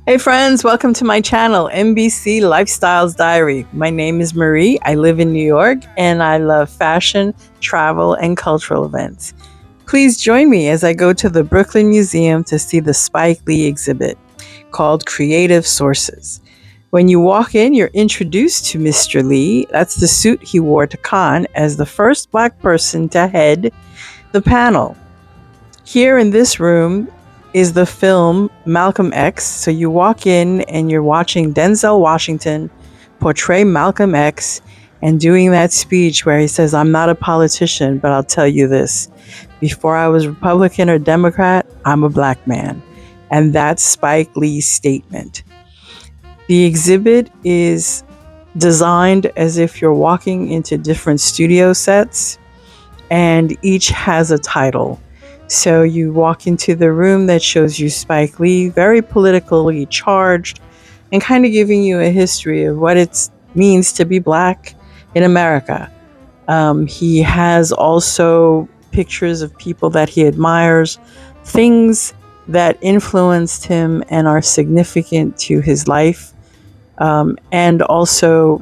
Hey friends, welcome to my channel, MBC Lifestyles Diary. My name is Marie. I live in New York and I love fashion, travel, and cultural events. Please join me as I go to the Brooklyn Museum to see the Spike Lee exhibit called Creative Sources. When you walk in, you're introduced to Mr. Lee. That's the suit he wore to Cannes as the first Black person to head the panel. Here in this room is the film Malcolm X. So you walk in and you're watching Denzel Washington portray Malcolm X and doing that speech where he says, "I'm not a politician, but I'll tell you this. Before I was Republican or Democrat, I'm a Black man." And that's Spike Lee's statement. The exhibit is designed as if you're walking into different studio sets, and each has a title. So you walk into the room that shows you Spike Lee, very politically charged, and kind of giving you a history of what it means to be Black in America. He has also pictures of people that he admires, things that influenced him and are significant to his life, and also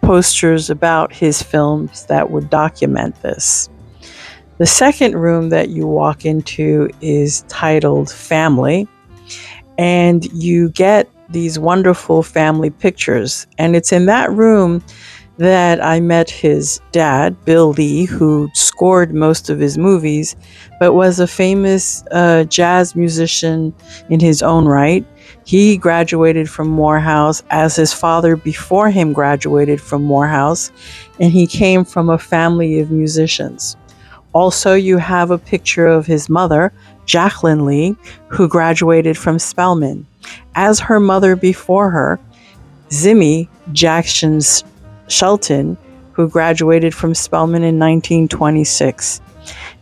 posters about his films that would document this. The second room that you walk into is titled Family, and you get these wonderful family pictures. And it's in that room that I met his dad, Bill Lee, who scored most of his movies, but was a famous jazz musician in his own right. He graduated from Morehouse, as his father before him graduated from Morehouse, and he came from a family of musicians. Also, you have a picture of his mother, Jacqueline Lee, who graduated from Spelman, as her mother before her, Zimmy Jackson Shelton, who graduated from Spelman in 1926.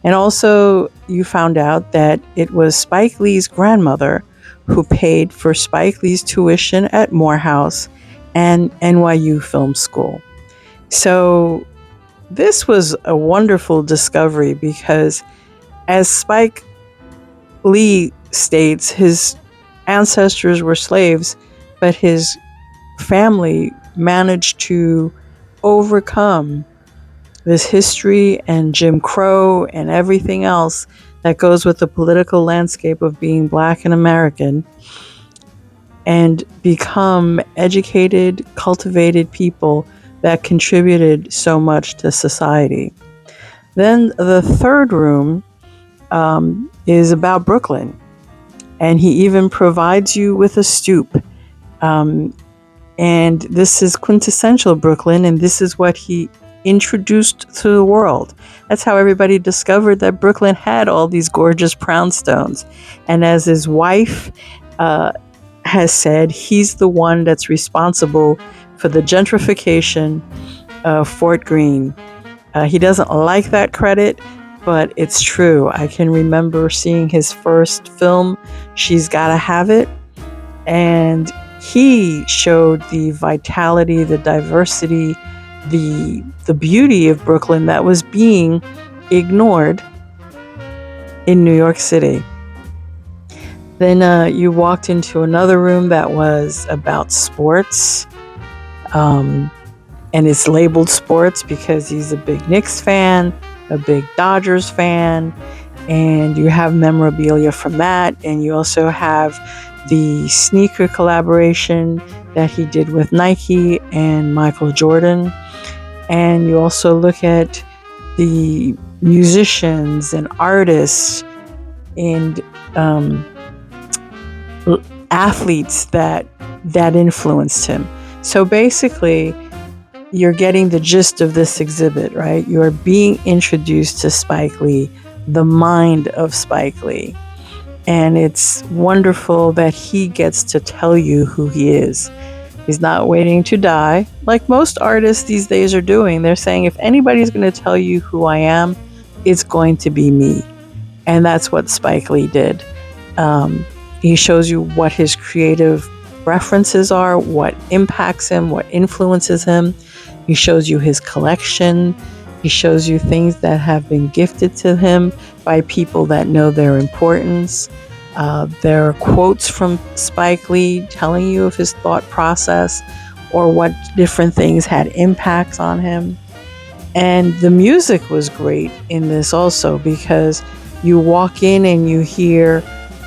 And also, you found out that it was Spike Lee's grandmother who paid for Spike Lee's tuition at Morehouse and NYU Film School. So this was a wonderful discovery because, as Spike Lee states, his ancestors were slaves, but his family managed to overcome this history and Jim Crow and everything else that goes with the political landscape of being Black and American, and become educated, cultivated people that contributed so much to society. Then the third room is about Brooklyn, and he even provides you with a stoop. And this is quintessential Brooklyn, and this is what he introduced to the world. That's how everybody discovered that Brooklyn had all these gorgeous brownstones. And as his wife has said, he's the one that's responsible for the gentrification of Fort Greene. He doesn't like that credit, but it's true. I can remember seeing his first film, She's Gotta Have It, and he showed the vitality, the diversity, the beauty of Brooklyn that was being ignored in New York City. Then you walked into another room that was about sports. And it's labeled sports because he's a big Knicks fan, a big Dodgers fan, and you have memorabilia from that. And you also have the sneaker collaboration that he did with Nike and Michael Jordan. And you also look at the musicians and artists and athletes that influenced him. So basically, you're getting the gist of this exhibit, right? You're being introduced to Spike Lee, the mind of Spike Lee. And it's wonderful that he gets to tell you who he is. He's not waiting to die, like most artists these days are doing. They're saying, if anybody's going to tell you who I am, it's going to be me. And that's what Spike Lee did. He shows you what his creative references are, what impacts him, what influences him. He shows you his collection. He shows you things that have been gifted to him by people that know their importance. There are quotes from Spike Lee telling you of his thought process or what different things had impacts on him. And the music was great in this also, because you walk in and you hear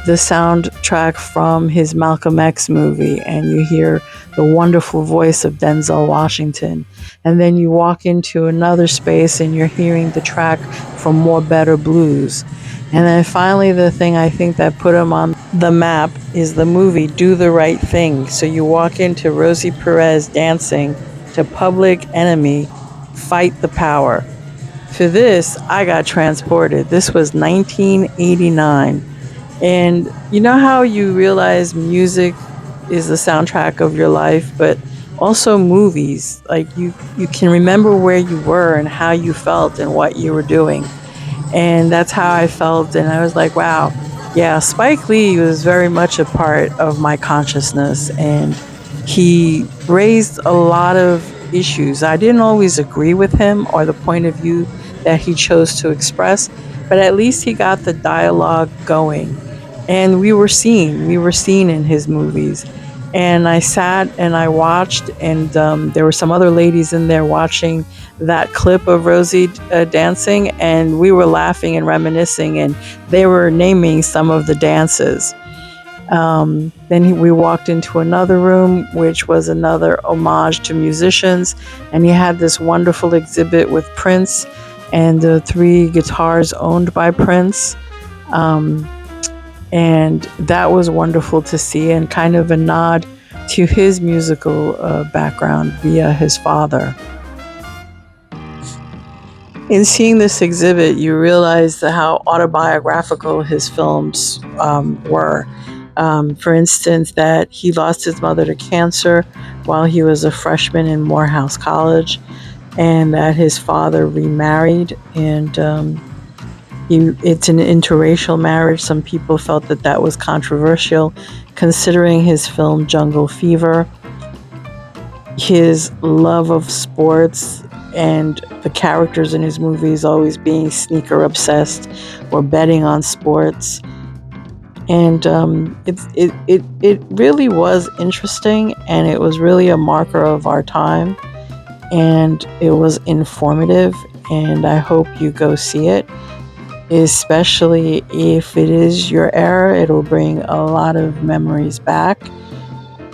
the soundtrack from his Malcolm X movie, and you hear the wonderful voice of Denzel Washington. And then you walk into another space and you're hearing the track from More Better Blues. And then finally, the thing I think that put him on the map is the movie Do the Right Thing. So you walk into Rosie Perez dancing to Public Enemy, Fight the Power. For this, I got transported. This was 1989. And you know how you realize music is the soundtrack of your life, but also movies. Like you can remember where you were and how you felt and what you were doing. And that's how I felt. And I was like, wow, yeah, Spike Lee was very much a part of my consciousness. And he raised a lot of issues. I didn't always agree with him or the point of view that he chose to express, but at least he got the dialogue going. And we were seen in his movies. And I sat and I watched, and there were some other ladies in there watching that clip of Rosie dancing, and we were laughing and reminiscing, and they were naming some of the dances. We walked into another room, which was another homage to musicians, and he had this wonderful exhibit with Prince and the 3 guitars owned by Prince. And that was wonderful to see, and kind of a nod to his musical background via his father. In seeing this exhibit, you realize how autobiographical his films were. For instance, that he lost his mother to cancer while he was a freshman in Morehouse College, and that his father remarried, and it's an interracial marriage. Some people felt that that was controversial, considering his film Jungle Fever, his love of sports, and the characters in his movies always being sneaker obsessed or betting on sports. And it really was interesting, and it was really a marker of our time, and it was informative, and I hope you go see it. Especially if it is your era, it'll bring a lot of memories back.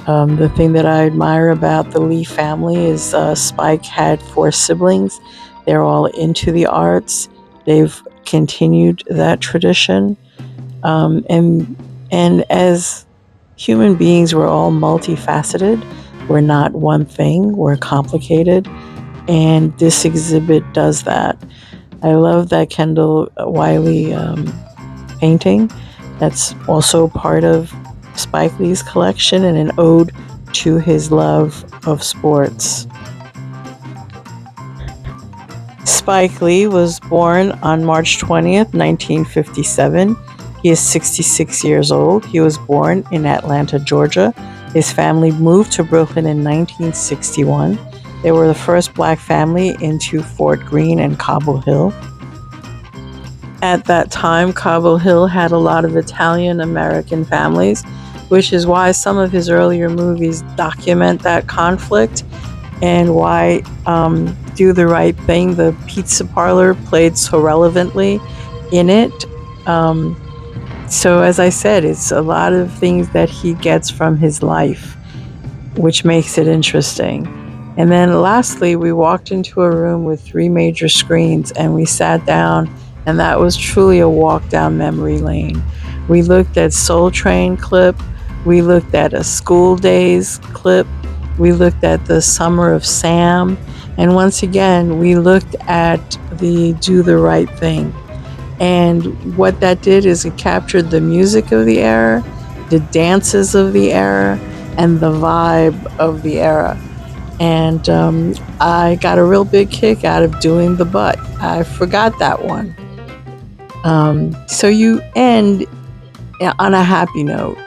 The thing that I admire about the Lee family is Spike had 4 siblings. They're all into the arts. They've continued that tradition. And as human beings, we're all multifaceted. We're not one thing. We're complicated. And this exhibit does that. I love that Kendall Wiley painting. That's also part of Spike Lee's collection and an ode to his love of sports. Spike Lee was born on March 20th, 1957. He is 66 years old. He was born in Atlanta, Georgia. His family moved to Brooklyn in 1961. They were the first Black family into Fort Greene and Cobble Hill. At that time, Cobble Hill had a lot of Italian-American families, which is why some of his earlier movies document that conflict, and why Do the Right Thing, the pizza parlor, played so relevantly in it. So as I said, it's a lot of things that he gets from his life, which makes it interesting. And then lastly, we walked into a room with 3 major screens, and we sat down, and that was truly a walk down memory lane. We looked at Soul Train clip, we looked at a School Days clip, we looked at the Summer of Sam, and once again, we looked at the Do the Right Thing. And what that did is it captured the music of the era, the dances of the era, and the vibe of the era. And I got a real big kick out of doing the butt. I forgot that one. So you end on a happy note,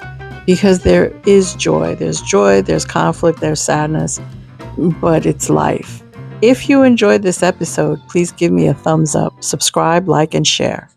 because there is joy. There's joy, there's conflict, there's sadness, but it's life. If you enjoyed this episode, please give me a thumbs up, subscribe, like, and share.